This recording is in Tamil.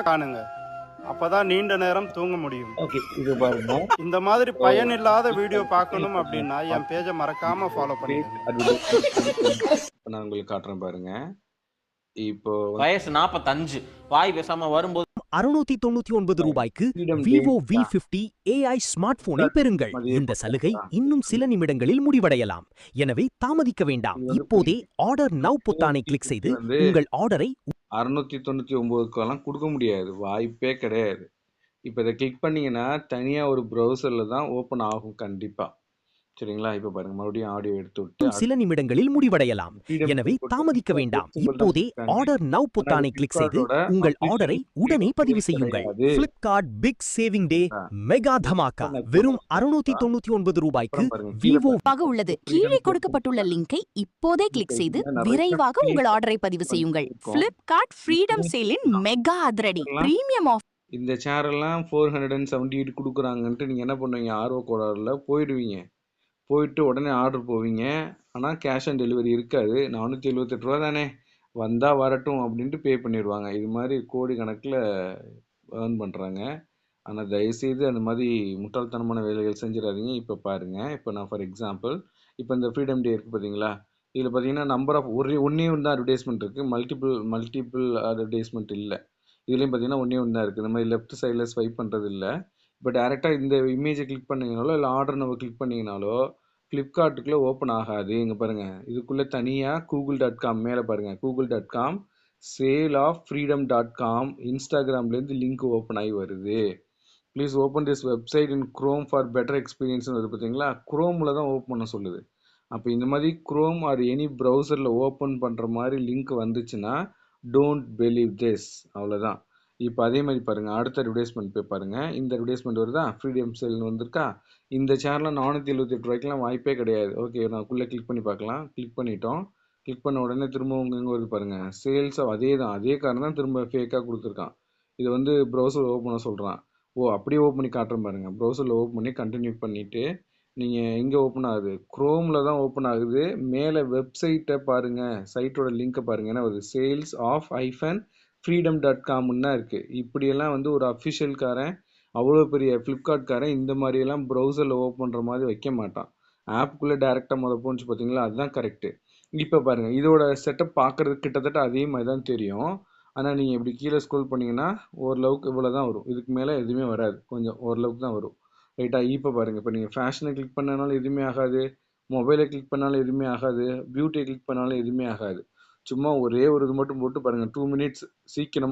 காணுங்க. அப்பதான் நீண்ட நேரம் தூங்க முடியும். ஓகே, இது பாருங்க. இந்த மாதிரி பயனில்லாத வீடியோ பார்க்கணும் அப்படின்னா என் பேஜை மறக்காம ஃபாலோ பண்ணிக்கோங்க. இப்ப நான் உங்களுக்கு காட்டுறேன் பாருங்க. இப்போ வயசு 45 வாய் பேசாம வரும்போது 699 ரூபாய்க்கு Vivo V50 AI ஸ்மார்ட் போனை பெறுங்கள். இந்த சலுகை இன்னும் சில நிமிடங்களில் முடிவடையலாம். எனவே தாமதிக்க வேண்டாம். இப்போதே ஆர்டர் நவ் பொத்தானை கிளிக் செய்து உங்கள் ஆர்டரை 699க்கெல்லாம் கொடுக்க முடியாது, வாய்ப்பே கிடையாது. இப்போ இதை கிளிக் பண்ணீங்கன்னா தனியா ஒரு ப்ரௌசர்ல தான் ஓப்பன் ஆகும் கண்டிப்பா. சரிங்களா? இப்போ பாருங்க, மறுபடியும் ஆடியோ எடுத்து விட்டு சில நிமிடங்களில் முடிவடையலாம். எனவே தாமதிக்க வேண்டாம். இப்போதே ஆர்டர் நவ் பொத்தானை கிளிக் செய்து உங்கள் ஆர்டரை உடனே பதிவு செய்யுங்கள். Flipkart பிக் சேவிங் டே மெகா தமாகா வெறும் 699 ரூபாய்க்கு Vivo உள்ளது. கீழே கொடுக்கப்பட்டுள்ள லிங்கை இப்போதே கிளிக் செய்து விரைவாக உங்கள் ஆர்டரை பதிவு செய்யுங்கள். Flipkart ஃப்ரீடம் சேலின் மெகா அதிரடி பிரீமியம் ஆஃபர். இந்த சேரெல்லாம் 478 கொடுக்குறாங்கன்ட்டு நீங்கள் என்ன பண்ணுவீங்க? ஆர்வ கோளாறுல போயிடுவீங்க. போயிட்டு உடனே ஆர்டர் போவீங்க. ஆனால் கேஷ் ஆன் டெலிவரி இருக்காது. 478 ரூபா தானே, வந்தால் வரட்டும் அப்படின்ட்டு பே பண்ணிடுவாங்க. இது மாதிரி கோடி கணக்கில் ஏர்ன் பண்ணுறாங்க. ஆனால் தயவுசெய்து அந்த மாதிரி முட்டாள்தனமான வேலைகள் செஞ்சிடாதீங்க. இப்போ பாருங்கள், இப்போ நான் ஃபார் எக்ஸாம்பிள் இப்போ இந்த ஃப்ரீடம் டே இருக்குது பார்த்தீங்களா? இதில் பார்த்தீங்கன்னா நம்பர் ஆஃப் ஒன்றே ஒன்று தான் அட்வர்டைஸ்மெண்ட் இருக்குது. மல்டிபிள் அட்வர்டைஸ்மெண்ட் இல்லை. இதுலேயும் பார்த்தீங்கன்னா ஒன்றே ஒன்று தான் இருக்குது. இந்த மாதிரி லெஃப்ட் சைடில் ஸ்வைப் பண்ணுறது இல்லை. இப்போ டேரெக்டாக இந்த இமேஜை கிளிக் பண்ணிங்கனாலோ இல்லை ஆர்டர் நம்ம கிளிக் பண்ணிங்கனாலோ ஃப்ளிப்கார்ட்டுக்குள்ளே ஓப்பன் ஆகாது. இங்கே பாருங்கள், இதுக்குள்ளே தனியாக google.com மேலே பாருங்கள், google.com சேல் ஆஃப் freedom.com இன்ஸ்டாகிராம்லேருந்து லிங்க் ஓப்பன் ஆகி வருது. Please open this website in Chrome for better எக்ஸ்பீரியன்ஸ்னு வருது பார்த்தீங்களா? க்ரோமில் தான் ஓப்பன் பண்ண சொல்லுது. அப்போ இந்த மாதிரி க்ரோம் ஆர் எனி ப்ரௌசரில் ஓப்பன் பண்ணுற மாதிரி லிங்க் வந்துச்சுன்னா டோன்ட் பிலீவ் திஸ், அவ்வளோதான். இப்போ அதே மாதிரி பாருங்கள், அடுத்த அட்வர்டைஸ்மெண்ட் போய் பாருங்கள். இந்த அட்வர்டைஸ்மெண்ட் வருதா? ஃப்ரீடம் சேல்னு வந்திருக்கா? இந்த சேனலில் 478 ரூபாய்க்குலாம் வாய்ப்பே கிடையாது. ஓகே, நான் உள்ளே கிளிக் பண்ணி பார்க்கலாம். கிளிக் பண்ணிட்டோம். கிளிக் பண்ண உடனே திரும்ப இங்கே வருது பாருங்கள், சேல்ஸ். அதே தான், அதே காரணம் தான் திரும்ப ஃபேக்காக கொடுத்துருக்கான். இது வந்து ப்ரௌசர் ஓப்பன் பண்ண சொல்கிறான். ஓ, அப்படியே ஓப்பன் பண்ணி காட்டுறேன் பாருங்கள். ப்ரௌசரில் ஓப்பன் பண்ணி கண்டினியூ பண்ணிவிட்டு நீங்கள் எங்கே ஓப்பன் ஆகுது? க்ரோமில் தான் ஓப்பன் ஆகுது. மேலே வெப்சைட்டை பாருங்கள், சைட்டோட லிங்க்கை பாருங்கள். ஏன்னா வருது சேல்ஸ் ஆஃப் freedom.com இருக்குது. இப்படியெல்லாம் வந்து ஒரு அஃபிஷியல்காரன், அவ்வளோ பெரிய ஃப்ளிப்கார்ட்காரன் இந்த மாதிரியெல்லாம் ப்ரௌசரில் ஓப்பன் பண்ணுற மாதிரி வைக்க மாட்டான். ஆப்புக்குள்ளே டேரெக்டாக போச்சு பார்த்தீங்களா? அதுதான் கரெக்டு. இப்போ பாருங்கள், இதோட செட்டப் பார்க்குறதுக்கு கிட்டத்தட்ட அதே மாதிரி தான் தெரியும். ஆனால் நீங்கள் இப்படி கீழே ஸ்க்ரோல் பண்ணிங்கன்னா ஓரளவுக்கு இவ்வளோ தான் வரும். இதுக்கு மேலே எதுவுமே வராது, கொஞ்சம் ஓரளவுக்கு தான் வரும். ரைட்டாக? இப்போ பாருங்கள், இப்போ நீங்கள் ஃபேஷனை கிளிக் பண்ணனாலும் எதுவுமே ஆகாது, மொபைலை கிளிக் பண்ணாலும் எதுவுமே ஆகாது, பியூட்டியை கிளிக் பண்ணாலும் எதுவுமே ஆகாது. சும்மா ஒரே ஒரு இது மட்டும் போட்டு பாருங்கள், 2 மினிட்ஸ் சீக்கிரம்